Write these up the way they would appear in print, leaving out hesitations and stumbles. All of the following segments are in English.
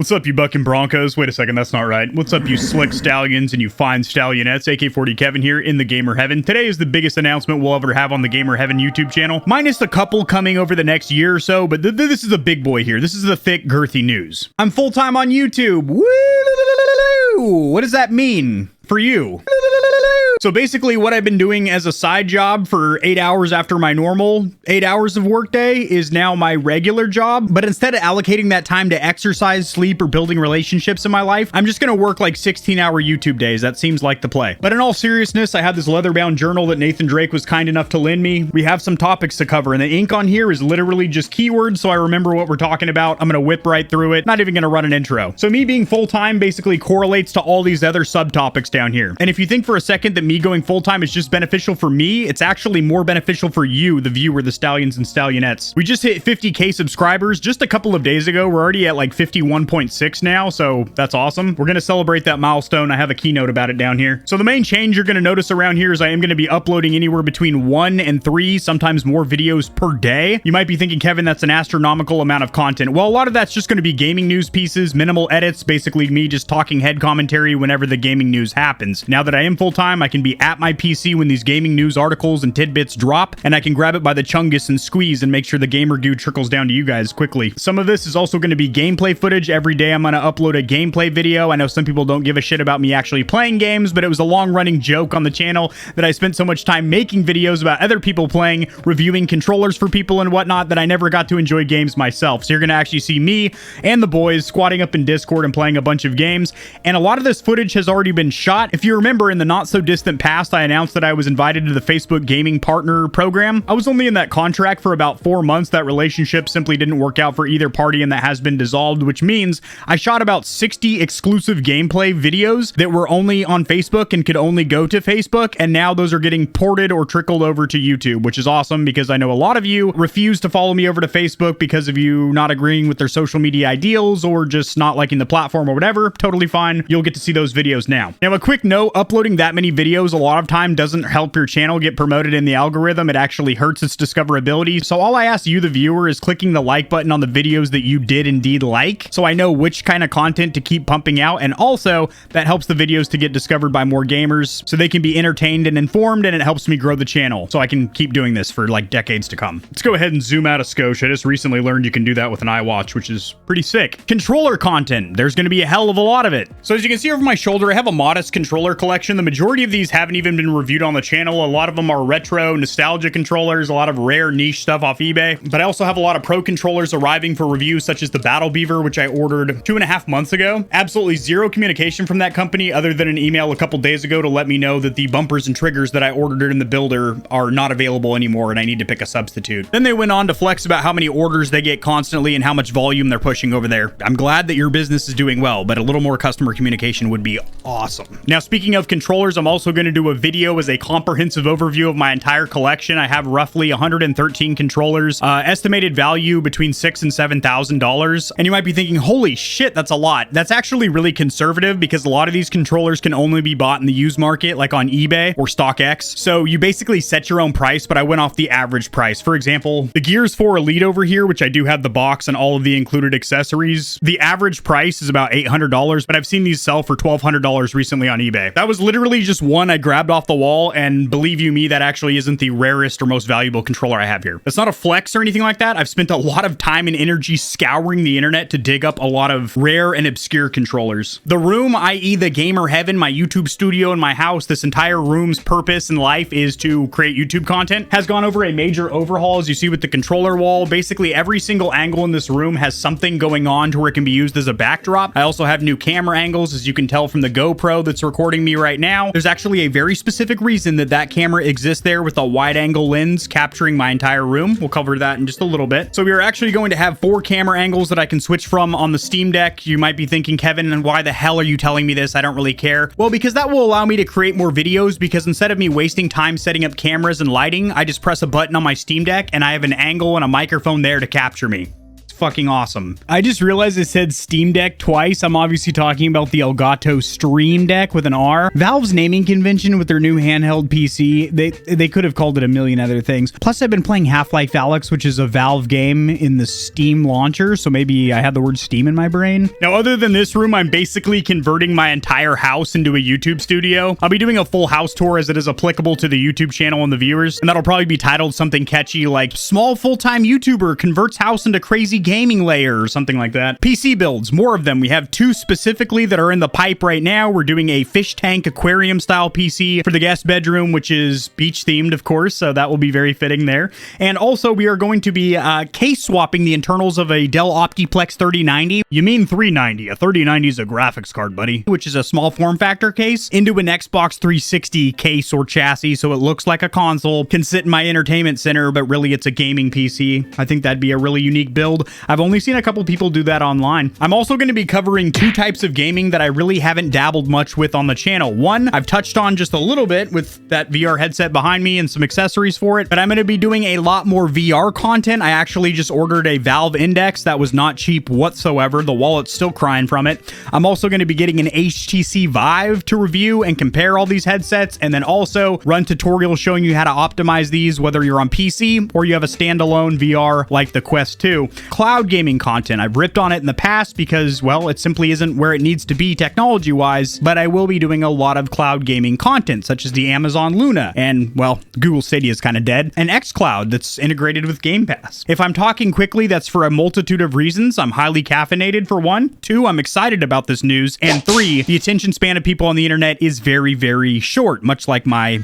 What's up, you bucking Broncos? Wait a second, that's not right. What's up, you slick Stallions and you fine Stallionettes? AK-40 Kevin here in the Gamer Heaven. Today is the biggest announcement we'll ever have on the Gamer Heaven YouTube channel, minus a couple coming over the next year or so, but this is a big boy here. This is the thick, girthy news. I'm full-time on YouTube. Woo! What does that mean for you? So basically what I've been doing as a side job for 8 hours after my normal 8 hours of workday is now my regular job. But instead of allocating that time to exercise, sleep, or building relationships in my life, I'm just going to work like 16-hour YouTube days. That seems like the play. But in all seriousness, I have this leather-bound journal that Nathan Drake was kind enough to lend me. We have some topics to cover, and the ink on here is literally just keywords, so I remember what we're talking about. I'm going to whip right through it. Not even going to run an intro. So me being full-time basically correlates to all these other subtopics down here. And if you think for a second that me going full-time is just beneficial for me, it's actually more beneficial for you, the viewer, the Stallions and Stallionettes. We just hit 50K subscribers just a couple of days ago. We're already at like 51.6 now, so that's awesome. We're going to celebrate that milestone. I have a keynote about it down here. So the main change you're going to notice around here is I am going to be uploading anywhere between 1 and 3, sometimes more videos per day. You might be thinking, Kevin, that's an astronomical amount of content. Well, a lot of that's just going to be gaming news pieces, minimal edits, basically me just talking head commentary whenever the gaming news happens. Now that I am full-time, I can be at my PC when these gaming news articles and tidbits drop, and I can grab it by the chungus and squeeze and make sure the gamer goo trickles down to you guys quickly. Some of this is also going to be gameplay footage. Every day I'm going to upload a gameplay video. I know some people don't give a shit about me actually playing games, but it was a long-running joke on the channel that I spent so much time making videos about other people playing, reviewing controllers for people and whatnot, that I never got to enjoy games myself. So you're going to actually see me and the boys squatting up in Discord and playing a bunch of games, and a lot of this footage has already been shot. If you remember, in the not-so-distant past, I announced that I was invited to the Facebook Gaming Partner Program. I was only in that contract for about 4 months. That relationship simply didn't work out for either party, and that has been dissolved, which means I shot about 60 exclusive gameplay videos that were only on Facebook and could only go to Facebook, and now those are getting ported or trickled over to YouTube, which is awesome because I know a lot of you refuse to follow me over to Facebook because of you not agreeing with their social media ideals or just not liking the platform or whatever. Totally fine. You'll get to see those videos now. Now, a quick note, uploading that many videos a lot of time doesn't help your channel get promoted in the algorithm. It actually hurts its discoverability. So all I ask you, the viewer, is clicking the like button on the videos that you did indeed like, so I know which kind of content to keep pumping out, and also that helps the videos to get discovered by more gamers so they can be entertained and informed, and it helps me grow the channel so I can keep doing this for like decades to come. Let's go ahead and zoom out a skosh. I just recently learned you can do that with an iWatch, which is pretty sick. Controller content. There's going to be a hell of a lot of it. So as you can see over my shoulder, I have a modest controller collection. The majority of these haven't even been reviewed on the channel. A lot of them are retro, nostalgia controllers, a lot of rare niche stuff off eBay. But I also have a lot of pro controllers arriving for review, such as the Battle Beaver, which I ordered 2.5 months ago. Absolutely zero communication from that company other than an email a couple days ago to let me know that the bumpers and triggers that I ordered in the builder are not available anymore and I need to pick a substitute. Then they went on to flex about how many orders they get constantly and how much volume they're pushing over there. I'm glad that your business is doing well, but a little more customer communication would be awesome. Now, speaking of controllers, I'm also going to do a video as a comprehensive overview of my entire collection. I have roughly 113 controllers, estimated value between $6,000 and $7,000. And you might be thinking, holy shit, that's a lot. That's actually really conservative because a lot of these controllers can only be bought in the used market, like on eBay or StockX. So you basically set your own price, but I went off the average price. For example, the Gears 4 Elite over here, which I do have the box and all of the included accessories, the average price is about $800, but I've seen these sell for $1,200 recently on eBay. That was literally just one I grabbed off the wall, and believe you me, that actually isn't the rarest or most valuable controller I have here. That's not a flex or anything like that. I've spent a lot of time and energy scouring the internet to dig up a lot of rare and obscure controllers. The room, i.e. the Gamer Heaven, my YouTube studio in my house, this entire room's purpose in life is to create YouTube content, has gone over a major overhaul, as you see with the controller wall. Basically, every single angle in this room has something going on to where it can be used as a backdrop. I also have new camera angles, as you can tell from the GoPro that's recording me right now. There's actually a very specific reason that that camera exists there with a wide angle lens capturing my entire room. We'll cover that in just a little bit. So we are actually going to have 4 camera angles that I can switch from on the Steam Deck. You might be thinking, Kevin, and why the hell are you telling me this? I don't really care. Well, because that will allow me to create more videos, because instead of me wasting time setting up cameras and lighting, I just press a button on my Steam Deck and I have an angle and a microphone there to capture me. fucking awesome. I just realized it said Steam Deck twice. I'm obviously talking about the Elgato Stream Deck with an R. Valve's naming convention with their new handheld PC, they could have called it a million other things. Plus, I've been playing Half-Life Alyx, which is a Valve game in the Steam launcher, so maybe I had the word Steam in my brain. Now, other than this room, I'm basically converting my entire house into a YouTube studio. I'll be doing a full house tour as it is applicable to the YouTube channel and the viewers, and that'll probably be titled something catchy like Small Full-Time YouTuber Converts House into Crazy Gaming Layer or something like that. PC builds, more of them. We have 2 specifically that are in the pipe right now. We're doing a fish tank aquarium style PC for the guest bedroom, which is beach themed, of course, so that will be very fitting there. And also we are going to be case swapping the internals of a Dell Optiplex 3090. You mean 390. A 3090 is a graphics card, buddy, which is a small form factor case into an Xbox 360 case or chassis, so it looks like a console, can sit in my entertainment center, but really it's a gaming PC. I think that'd be a really unique build. I've only seen a couple people do that online. I'm also going to be covering 2 types of gaming that I really haven't dabbled much with on the channel. One, I've touched on just a little bit with that VR headset behind me and some accessories for it, but I'm going to be doing a lot more VR content. I actually just ordered a Valve Index that was not cheap whatsoever. The wallet's still crying from it. I'm also going to be getting an HTC Vive to review and compare all these headsets, and then also run tutorials showing you how to optimize these, whether you're on PC or you have a standalone VR like the Quest 2. Cloud gaming content. I've ripped on it in the past because, well, it simply isn't where it needs to be technology-wise, but I will be doing a lot of cloud gaming content, such as the Amazon Luna, and, well, Google Stadia is kind of dead, and xCloud that's integrated with Game Pass. If I'm talking quickly, that's for a multitude of reasons. I'm highly caffeinated, for 1. 2, I'm excited about this news. And 3, the attention span of people on the internet is very, very short, much like my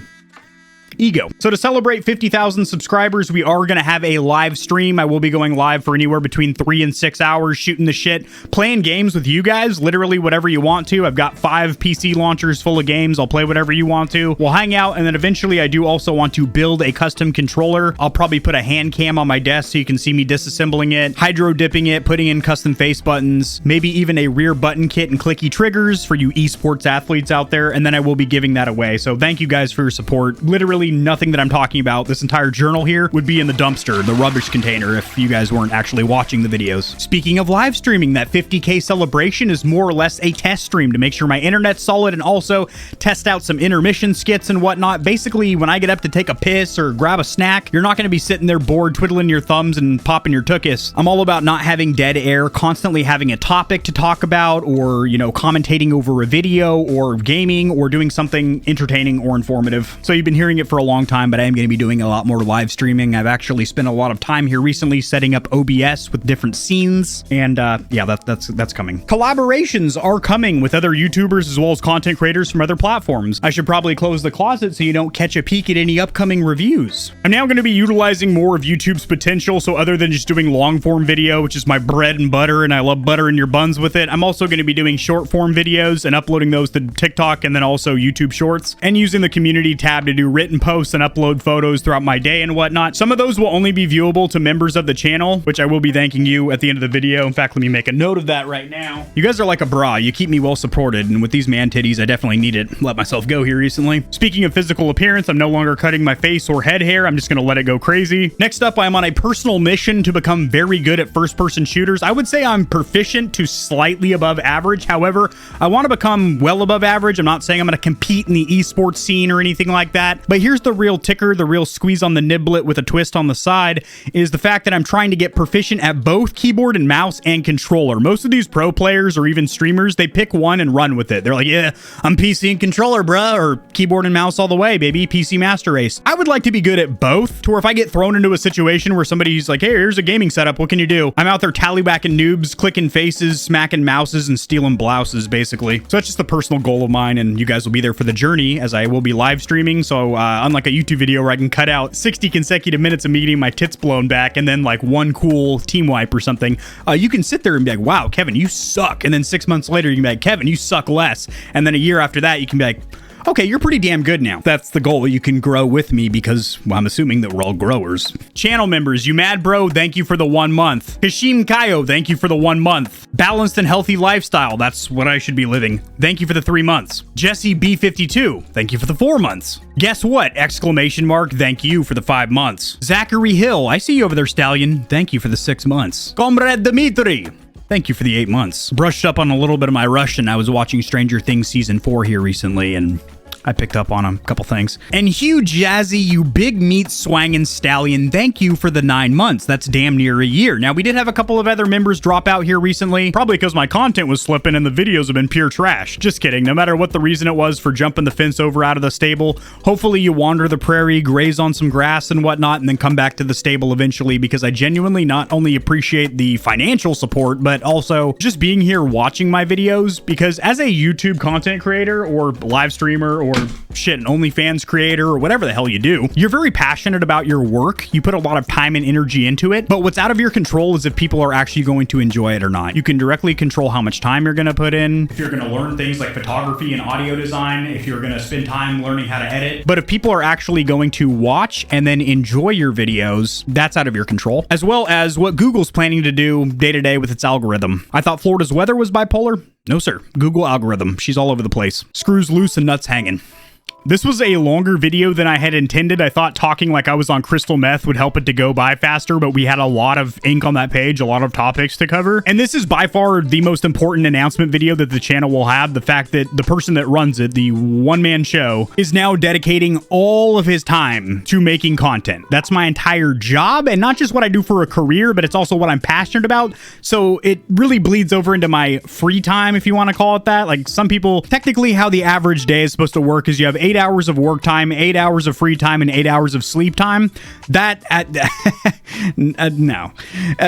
ego. So to celebrate 50,000 subscribers, we are going to have a live stream. I will be going live for anywhere between 3 and 6 hours, shooting the shit, playing games with you guys, literally whatever you want to. I've got 5 PC launchers full of games. I'll play whatever you want to. We'll hang out, and then eventually I do also want to build a custom controller. I'll probably put a hand cam on my desk so you can see me disassembling it, hydro dipping it, putting in custom face buttons, maybe even a rear button kit and clicky triggers for you esports athletes out there, and then I will be giving that away. So thank you guys for your support. Literally nothing that I'm talking about, this entire journal here, would be in the dumpster, the rubbish container, if you guys weren't actually watching the videos. Speaking of live streaming, that 50K celebration is more or less a test stream to make sure my internet's solid and also test out some intermission skits and whatnot. Basically, when I get up to take a piss or grab a snack, you're not going to be sitting there bored, twiddling your thumbs and popping your tuchus. I'm all about not having dead air, constantly having a topic to talk about, or, you know, commentating over a video or gaming or doing something entertaining or informative. So you've been hearing it for a long time, but I am going to be doing a lot more live streaming. I've actually spent a lot of time here recently setting up OBS with different scenes, and yeah, that's coming. Collaborations are coming with other YouTubers as well as content creators from other platforms. I should probably close the closet so you don't catch a peek at any upcoming reviews. I'm now going to be utilizing more of YouTube's potential, so other than just doing long form video, which is my bread and butter, and I love buttering your buns with it, I'm also going to be doing short form videos and uploading those to TikTok and then also YouTube Shorts, and using the community tab to do written posts and upload photos throughout my day and whatnot. Some of those will only be viewable to members of the channel, which I will be thanking you at the end of the video. In fact, let me make a note of that right now. You guys are like a bra. You keep me well supported, and with these man titties, I definitely need it. Let myself go here recently. Speaking of physical appearance, I'm no longer cutting my face or head hair. I'm just going to let it go crazy. Next up, I'm on a personal mission to become very good at first-person shooters. I would say I'm proficient to slightly above average. However, I want to become well above average. I'm not saying I'm going to compete in the esports scene or anything like that, but here's the real ticker, the real squeeze on the niblet with a twist on the side, is the fact that I'm trying to get proficient at both keyboard and mouse and controller. Most of these pro players or even streamers, they pick one and run with it. They're like, yeah, I'm PC and controller, bruh, or keyboard and mouse all the way, baby, PC master race. I would like to be good at both, to where if I get thrown into a situation where somebody's like, hey, here's a gaming setup, what can you do? I'm out there tallywhacking noobs, clicking faces, smacking mouses, and stealing blouses, basically. So that's just a personal goal of mine, and you guys will be there for the journey, as I will be live streaming. So unlike a YouTube video where I can cut out 60 consecutive minutes of me getting my tits blown back and then like one cool team wipe or something, you can sit there and be like, wow, Kevin, you suck. And then 6 months later, you can be like, Kevin, you suck less. And then a year after that, you can be like, Okay, you're pretty damn good now. That's the goal. You can grow with me because, well, I'm assuming that we're all growers. Channel members, you mad bro? Thank you for the 1 month. Hashim Kayo, thank you for the 1 month. Balanced and healthy lifestyle. That's what I should be living. Thank you for the 3 months. Jesse B52, thank you for the 4 months. Guess what? Exclamation mark, thank you for the 5 months. Zachary Hill, I see you over there, Stallion. Thank you for the 6 months. Comrade Dimitri, thank you for the 8 months. Brushed up on a little bit of my Russian. I was watching Stranger Things season 4 here recently, and I picked up on a couple things. And Hugh Jazzy, you big meat swangin' stallion, thank you for the 9 months. That's damn near a year. Now, we did have a couple of other members drop out here recently, probably because my content was slipping and the videos have been pure trash. Just kidding. No matter what the reason it was for jumping the fence over out of the stable, hopefully you wander the prairie, graze on some grass and whatnot, and then come back to the stable eventually, because I genuinely not only appreciate the financial support, but also just being here watching my videos, because as a YouTube content creator or live streamer or shit, an OnlyFans creator or whatever the hell you do, you're very passionate about your work. You put a lot of time and energy into it, but what's out of your control is if people are actually going to enjoy it or not. You can directly control how much time you're going to put in, if you're going to learn things like photography and audio design, if you're going to spend time learning how to edit. But if people are actually going to watch and then enjoy your videos, that's out of your control, as well as what Google's planning to do day to day with its algorithm. I thought Florida's weather was bipolar. No, sir. Google algorithm. She's all over the place. Screws loose and nuts hanging. This was a longer video than I had intended. I thought talking like I was on crystal meth would help it to go by faster, but we had a lot of ink on that page, a lot of topics to cover. And this is by far the most important announcement video that the channel will have. The fact that the person that runs it, the one-man show, is now dedicating all of his time to making content. That's my entire job, and not just what I do for a career, but it's also what I'm passionate about. So it really bleeds over into my free time, if you want to call it that. Like some people, technically how the average day is supposed to work is you have 8 hours of work time, 8 hours of free time, and 8 hours of sleep time. That, no.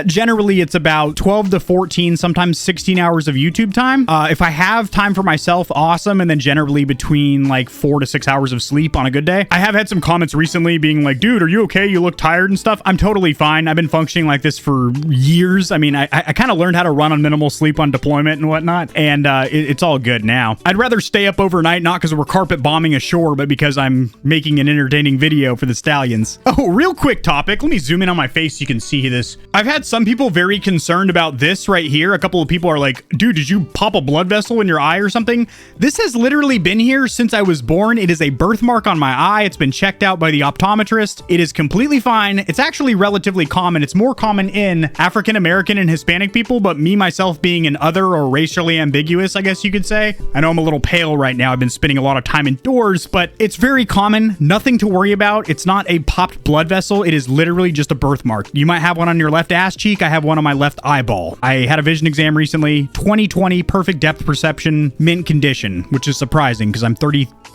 Generally, it's about 12 to 14, sometimes 16 hours of YouTube time. If I have time for myself, awesome. And then generally between like 4 to 6 hours of sleep on a good day. I have had some comments recently being like, dude, are you okay? You look tired and stuff. I'm totally fine. I've been functioning like this for years. I mean, I kind of learned how to run on minimal sleep on deployment and whatnot. And it's all good now. I'd rather stay up overnight, not because we're carpet bombing a shore, but because I'm making an entertaining video for the Stallions. Oh, real quick topic. Let me zoom in on my face so you can see this. I've had some people very concerned about this right here. A couple of people are like, dude, did you pop a blood vessel in your eye or something? This has literally been here since I was born. It is a birthmark on my eye. It's been checked out by the optometrist. It is completely fine. It's actually relatively common. It's more common in African American and Hispanic people, but me, myself being an other or racially ambiguous, I guess you could say. I know I'm a little pale right now. I've been spending a lot of time indoors, but it's very common. Nothing to worry about. It's not a popped blood vessel. It is literally just a birthmark. You might have one on your left ass cheek. I have one on my left eyeball. I had a vision exam recently. 20/20, perfect depth perception, mint condition, which is surprising because I'm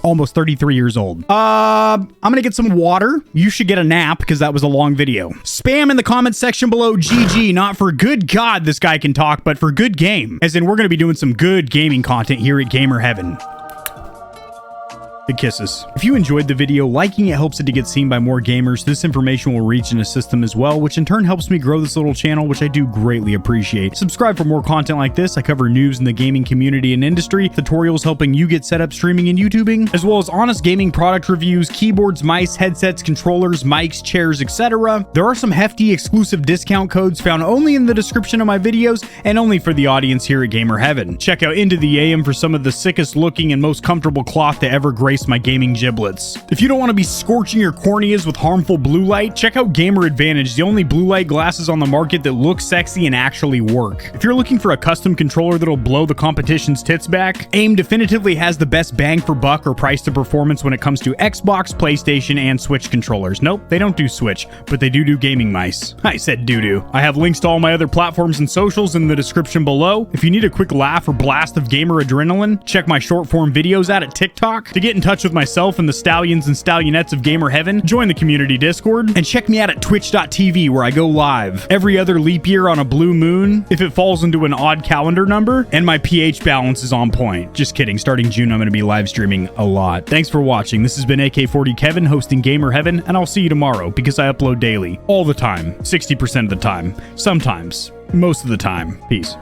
almost 33 years old. I'm gonna get some water. You should get a nap because that was a long video. Spam in the comments section below GG, not for good God this guy can talk, but for good game. As in, we're gonna be doing some good gaming content here at Gamer Heaven. Big kisses. If you enjoyed the video, liking it helps it to get seen by more gamers. This information will reach and assist them as well, which in turn helps me grow this little channel, which I do greatly appreciate. Subscribe for more content like this. I cover news in the gaming community and industry, tutorials helping you get set up streaming and YouTubing, as well as honest gaming product reviews, keyboards, mice, headsets, controllers, mics, chairs, etc. There are some hefty exclusive discount codes found only in the description of my videos and only for the audience here at Gamer Heaven. Check out Into the AM for some of the sickest looking and most comfortable cloth to ever grace my gaming giblets. If you don't want to be scorching your corneas with harmful blue light, check out Gamer Advantage, the only blue light glasses on the market that look sexy and actually work. If you're looking for a custom controller that'll blow the competition's tits back, AIM definitively has the best bang for buck or price to performance when it comes to Xbox, PlayStation, and Switch controllers. Nope, they don't do Switch, but they do gaming mice. I said doo-doo. I have links to all my other platforms and socials in the description below. If you need a quick laugh or blast of gamer adrenaline, check my short form videos out at TikTok. To get in touch with myself and the Stallions and Stallionettes of Gamer Heaven, join the community Discord, and check me out at twitch.tv where I go live every other leap year on a blue moon if it falls into an odd calendar number, and my pH balance is on point. Just kidding. Starting June, I'm going to be live streaming a lot. Thanks for watching. This has been AK40 Kevin hosting Gamer Heaven, and I'll see you tomorrow because I upload daily. All the time. 60% of the time. Sometimes. Most of the time. Peace.